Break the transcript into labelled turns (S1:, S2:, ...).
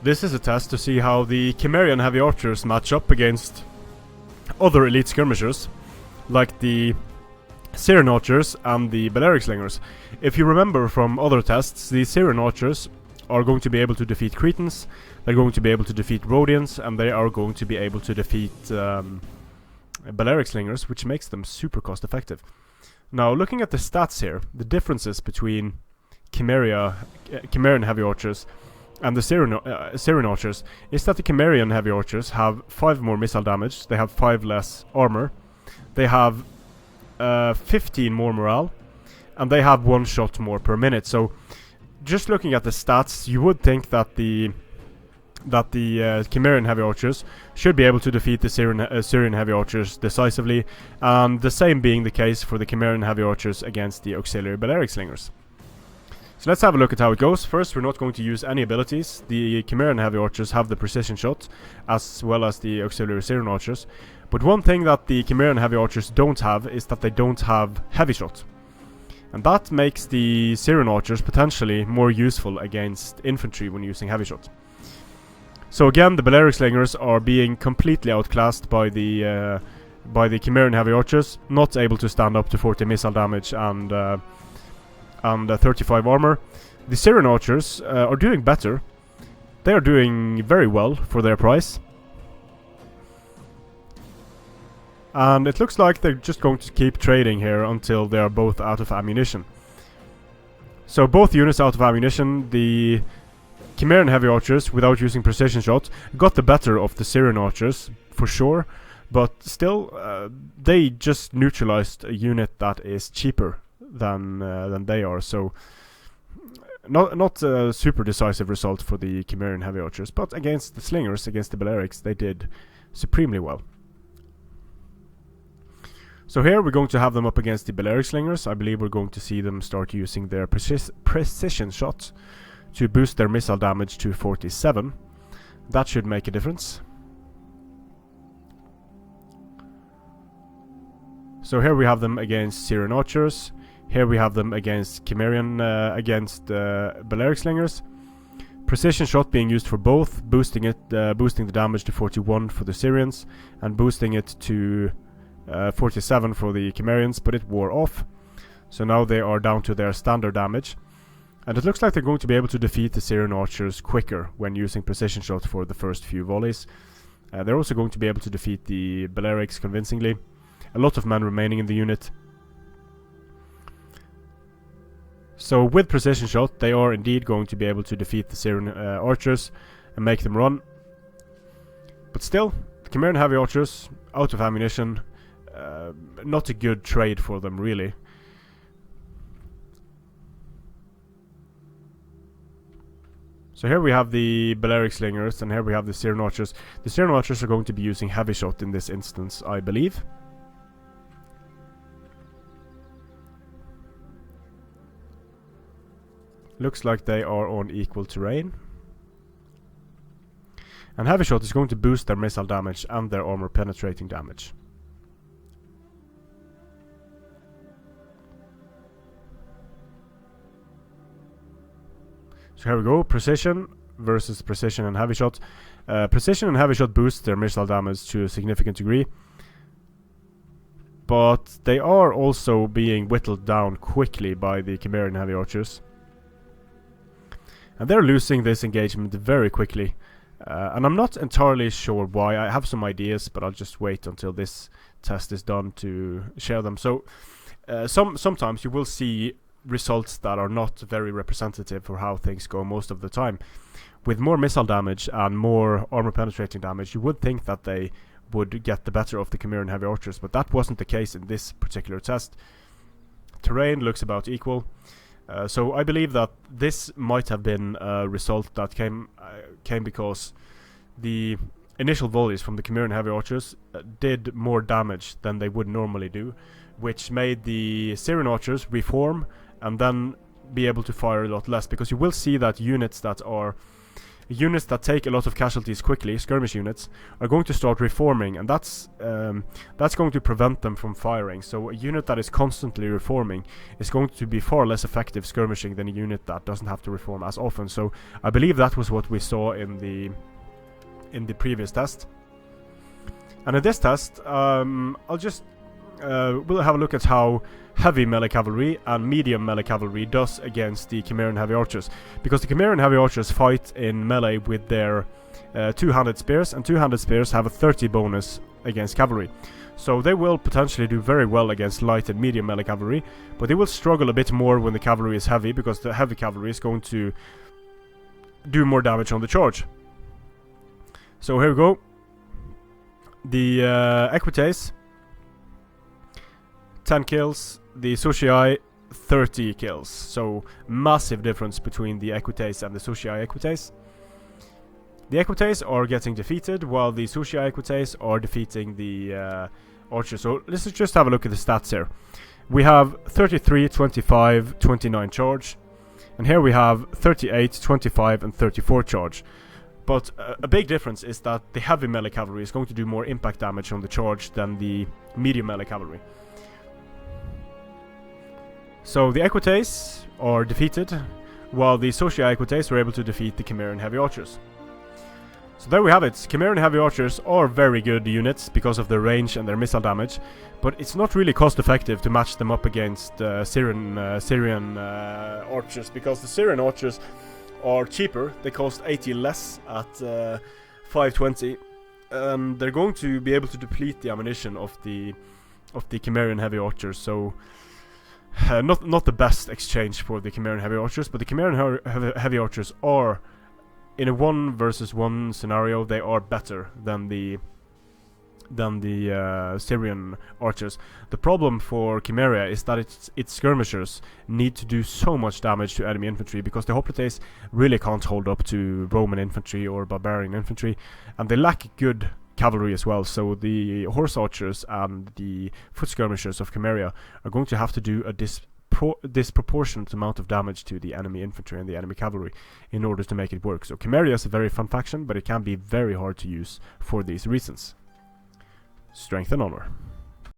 S1: this is a test to see how the Cimmerian Heavy Archers match up against other elite skirmishers, like the Syrian Archers and the Balearic Slingers. If you remember from other tests, the Syrian Archers are going to be able to defeat Cretans, they're going to be able to defeat Rhodians, and they are going to be able to defeat Balearic Slingers, which makes them super cost effective. Now, looking at the stats here, the differences between Cimmerian Heavy Archers and the Syrian Archers is that the Cimmerian Heavy Archers have 5 more missile damage, they have 5 less armor, they have 15 more morale, and they have 1 shot more per minute. So, just looking at the stats, you would think that the Cimmerian Heavy Archers should be able to defeat the Syrian Heavy Archers decisively, and the same being the case for the Cimmerian Heavy Archers against the auxiliary Balearic Slingers. So let's have a look at how it goes. First, we're not going to use any abilities. The Cimmerian Heavy Archers have the precision shot, as well as the auxiliary Syrian Archers. But one thing that the Cimmerian Heavy Archers don't have is that they don't have heavy shot. And that makes the Syrian Archers potentially more useful against infantry when using heavy shot. So again, the Balearic Slingers are being completely outclassed by the Cimmerian Heavy Archers, not able to stand up to 40 missile damage and 35 armor. The Syrian Archers are doing better. They are doing very well for their price. And it looks like they're just going to keep trading here until they are both out of ammunition. So both units out of ammunition, the Cimmerian Heavy Archers, without using precision shot, got the better of the Syrian Archers, for sure. But still, they just neutralized a unit that is cheaper than they are. So, not a super decisive result for the Cimmerian Heavy Archers. But against the Slingers, against the Balearics, they did supremely well. So here we're going to have them up against the Balearic Slingers. I believe we're going to see them start using their precision shot to boost their missile damage to 47. That should make a difference. So here we have them against Syrian Archers. Here we have them against Cimmerian, Balearic Slingers. Precision shot being used for both, boosting the damage to 41 for the Syrians, and boosting it to 47 for the Cimmerians, but it wore off. So now they are down to their standard damage. And it looks like they're going to be able to defeat the Syrian Archers quicker when using precision shot for the first few volleys. They're also going to be able to defeat the Balearics convincingly. A lot of men remaining in the unit. So with precision shot, they are indeed going to be able to defeat the Syrian Archers and make them run. But still, the Cimmerian Heavy Archers, out of ammunition, not a good trade for them, really. So here we have the Balearic Slingers, and here we have the Syrian Archers. The Syrian Archers are going to be using heavy shot in this instance, I believe. Looks like they are on equal terrain. And heavy shot is going to boost their missile damage and their armor penetrating damage. So here we go, precision versus precision and heavy shot. Precision and heavy shot boost their missile damage to a significant degree, but they are also being whittled down quickly by the Cimmerian Heavy Archers. And they're losing this engagement very quickly. And I'm not entirely sure why. I have some ideas, but I'll just wait until this test is done to share them. So, sometimes you will see results that are not very representative for how things go most of the time. With more missile damage and more armor penetrating damage, you would think that they would get the better of the Cimmerian Heavy Archers, but that wasn't the case in this particular test. Terrain looks about equal. So I believe that this might have been a result that came because the initial volleys from the Cimmerian Heavy Archers did more damage than they would normally do, which made the Syrian Archers reform and then be able to fire a lot less, because you will see that units that are units that take a lot of casualties quickly, skirmish units, are going to start reforming, and that's going to prevent them from firing. So a unit that is constantly reforming is going to be far less effective skirmishing than a unit that doesn't have to reform as often. So I believe that was what we saw in the previous test. And in this test, we'll have a look at how heavy melee cavalry and medium melee cavalry does against the Cimmerian Heavy Archers, because the Cimmerian Heavy Archers fight in melee with their two-handed spears, and two-handed spears have a 30 bonus against cavalry. So they will potentially do very well against light and medium melee cavalry, but they will struggle a bit more when the cavalry is heavy, because the heavy cavalry is going to do more damage on the charge. So here we go. The Equites, 10 kills. The Sushii, 30 kills. So massive difference between the Equites and the Sushii Equites. The Equites are getting defeated, while the Sushii Equites are defeating the Archers. So let's just have a look at the stats here. We have 33, 25, 29 charge, and here we have 38, 25 and 34 charge. But a big difference is that the heavy melee cavalry is going to do more impact damage on the charge than the medium melee cavalry. So the Equites are defeated, while the Sushii Equites were able to defeat the Cimmerian Heavy Archers. So there we have it. Cimmerian Heavy Archers are very good units because of their range and their missile damage, but it's not really cost effective to match them up against Syrian Archers, because the Syrian Archers are cheaper. They cost 80 less at 520, and they're going to be able to deplete the ammunition of the Cimmerian Heavy Archers. So not the best exchange for the Cimmerian Heavy Archers, but the Cimmerian Heavy Archers are, in a 1 versus 1 scenario, they are better than the Syrian Archers. The problem for Cimmeria is that its skirmishers need to do so much damage to enemy infantry, because the Hoplites really can't hold up to Roman infantry or barbarian infantry, and they lack good cavalry as well. So the horse archers and the foot skirmishers of Cimmeria are going to have to do a disproportionate amount of damage to the enemy infantry and the enemy cavalry in order to make it work. So Cimmeria is a very fun faction, but it can be very hard to use for these reasons. Strength and honor.